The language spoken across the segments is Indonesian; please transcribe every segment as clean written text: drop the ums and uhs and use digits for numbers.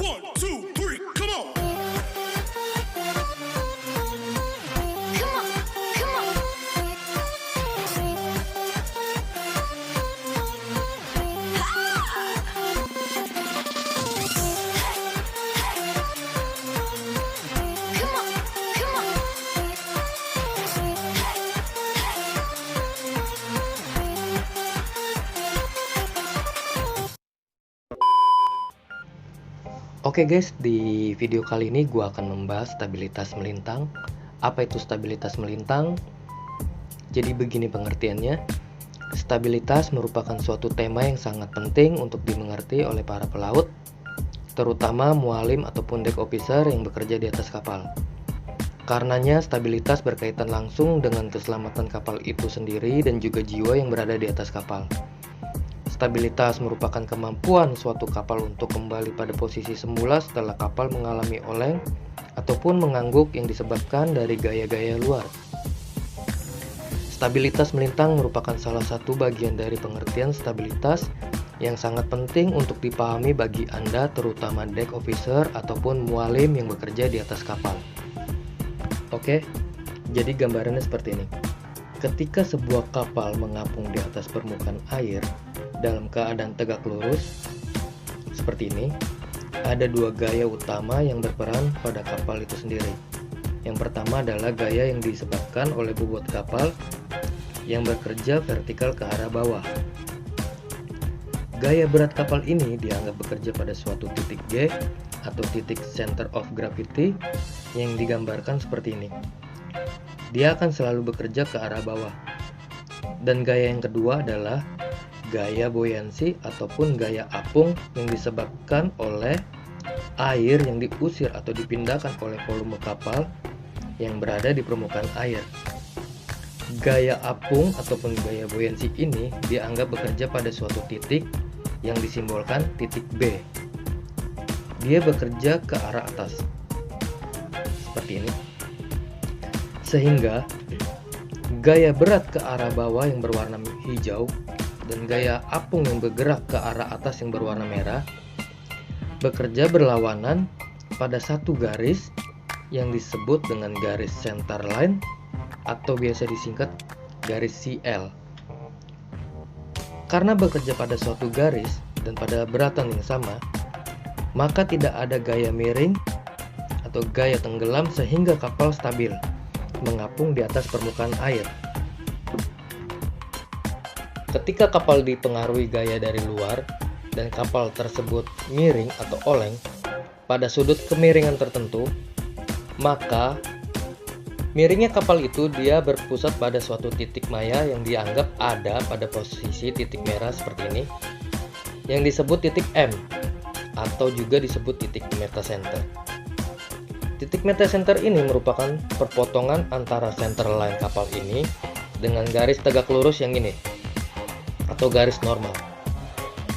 1, 2, 3, come on. Oke guys, di video kali ini gue akan membahas stabilitas melintang. Apa itu stabilitas melintang? Jadi begini pengertiannya. Stabilitas merupakan suatu tema yang sangat penting untuk dimengerti oleh para pelaut, terutama mualim ataupun deck officer yang bekerja di atas kapal. Karenanya stabilitas berkaitan langsung dengan keselamatan kapal itu sendiri dan juga jiwa yang berada di atas kapal. Stabilitas merupakan kemampuan suatu kapal untuk kembali pada posisi semula setelah kapal mengalami oleng ataupun mengangguk yang disebabkan dari gaya-gaya luar. Stabilitas melintang merupakan salah satu bagian dari pengertian stabilitas yang sangat penting untuk dipahami bagi Anda, terutama deck officer ataupun mualim yang bekerja di atas kapal. Oke, jadi gambarannya seperti ini. Ketika sebuah kapal mengapung di atas permukaan air dalam keadaan tegak lurus seperti ini, ada dua gaya utama yang berperan pada kapal itu sendiri. Yang pertama adalah gaya yang disebabkan oleh bobot kapal yang bekerja vertikal ke arah bawah. Gaya berat kapal ini dianggap bekerja pada suatu titik G atau titik center of gravity yang digambarkan seperti ini. Dia akan selalu bekerja ke arah bawah. Dan gaya yang kedua adalah gaya buoyancy ataupun gaya apung yang disebabkan oleh air yang diusir atau dipindahkan oleh volume kapal yang berada di permukaan air. Gaya apung ataupun gaya buoyancy ini dianggap bekerja pada suatu titik yang disimbolkan titik B. Dia bekerja ke arah atas seperti ini, sehingga gaya berat ke arah bawah yang berwarna hijau dan gaya apung yang bergerak ke arah atas yang berwarna merah bekerja berlawanan pada satu garis yang disebut dengan garis center line atau biasa disingkat garis CL. Karena bekerja pada suatu garis dan pada beratan yang sama, maka tidak ada gaya miring atau gaya tenggelam sehingga kapal stabil mengapung di atas permukaan air. Ketika kapal dipengaruhi gaya dari luar dan kapal tersebut miring atau oleng pada sudut kemiringan tertentu, maka miringnya kapal itu dia berpusat pada suatu titik maya yang dianggap ada pada posisi titik merah seperti ini, yang disebut titik M atau juga disebut titik metacenter. Titik metacenter ini merupakan perpotongan antara center line kapal ini dengan garis tegak lurus yang ini atau garis normal.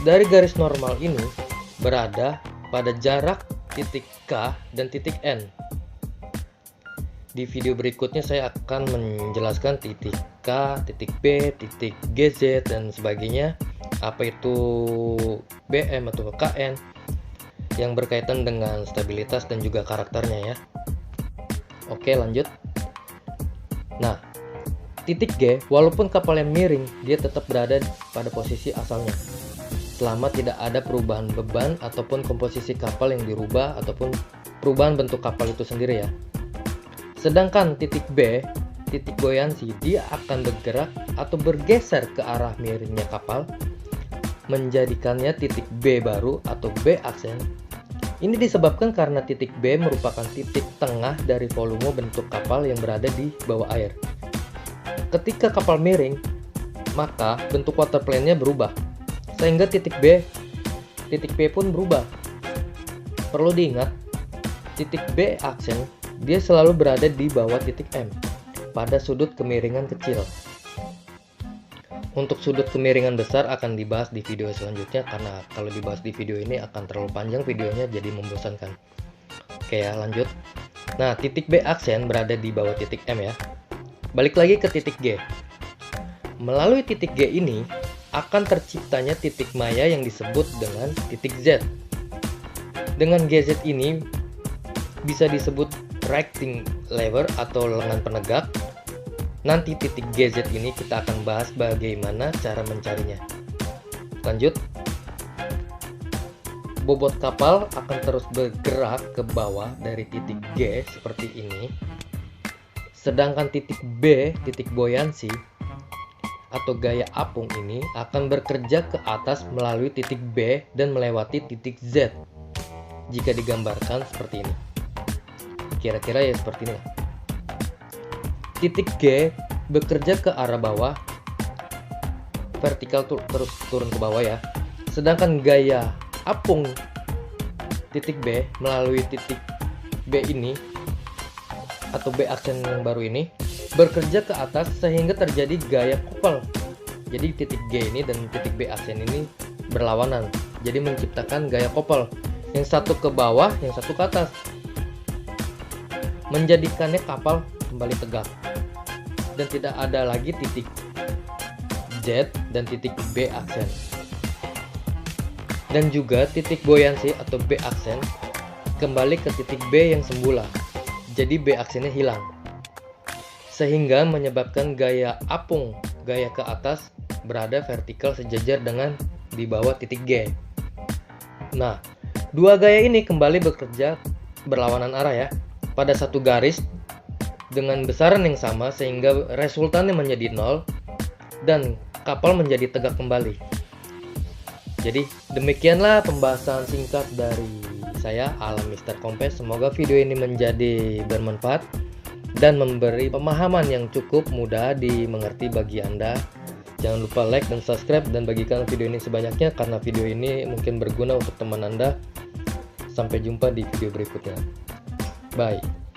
Dari garis normal ini berada pada jarak titik K dan titik N. Di video berikutnya saya akan menjelaskan titik K, titik B, titik GZ dan sebagainya, apa itu BM atau KN yang berkaitan dengan stabilitas dan juga karakternya ya. Oke, lanjut. Nah, titik G, walaupun kapalnya miring, dia tetap berada pada posisi asalnya selama tidak ada perubahan beban ataupun komposisi kapal yang dirubah ataupun perubahan bentuk kapal itu sendiri ya. Sedangkan titik B, titik buoyancy, dia akan bergerak atau bergeser ke arah miringnya kapal, menjadikannya titik B baru atau B aksen. Ini disebabkan karena titik B merupakan titik tengah dari volume bentuk kapal yang berada di bawah air. Ketika kapal miring, maka bentuk water plane-nya berubah, sehingga titik B pun berubah. Perlu diingat, titik B aksen dia selalu berada di bawah titik M pada sudut kemiringan kecil. Untuk sudut kemiringan besar akan dibahas di video selanjutnya, karena kalau dibahas di video ini akan terlalu panjang videonya jadi membosankan. Oke ya, lanjut. Nah, titik B aksen berada di bawah titik M ya. Balik lagi ke titik G. Melalui titik G ini akan terciptanya titik maya yang disebut dengan titik Z. Dengan gadget ini bisa disebut righting lever atau lengan penegak. Nanti titik gadget ini kita akan bahas bagaimana cara mencarinya. Lanjut. Bobot kapal akan terus bergerak ke bawah dari titik G seperti ini. Sedangkan titik B, titik buoyancy atau gaya apung ini akan bekerja ke atas melalui titik B dan melewati titik Z. Jika digambarkan seperti ini, kira-kira ya seperti ini. Titik G bekerja ke arah bawah, vertikal terus turun ke bawah ya. Sedangkan gaya apung titik B melalui titik B ini atau B aksen yang baru ini bekerja ke atas sehingga terjadi gaya couple. Jadi titik G ini dan titik B aksen ini berlawanan. Jadi menciptakan gaya couple. Yang satu ke bawah, yang satu ke atas. Menjadikannya kapal kembali tegak. Dan tidak ada lagi titik Z dan titik B aksen. Dan juga titik buoyancy atau B aksen kembali ke titik B yang semula. Jadi B aksennya hilang. Sehingga menyebabkan gaya apung, gaya ke atas berada vertikal sejajar dengan di bawah titik G. Nah, dua gaya ini kembali bekerja berlawanan arah ya, pada satu garis dengan besaran yang sama sehingga resultannya menjadi 0 dan kapal menjadi tegak kembali. Jadi demikianlah pembahasan singkat dari saya, Alam Mr. Kompes. Semoga video ini menjadi bermanfaat dan memberi pemahaman yang cukup mudah dimengerti bagi Anda. Jangan lupa like dan subscribe dan bagikan video ini sebanyaknya karena video ini mungkin berguna untuk teman Anda. Sampai jumpa di video berikutnya. Bye.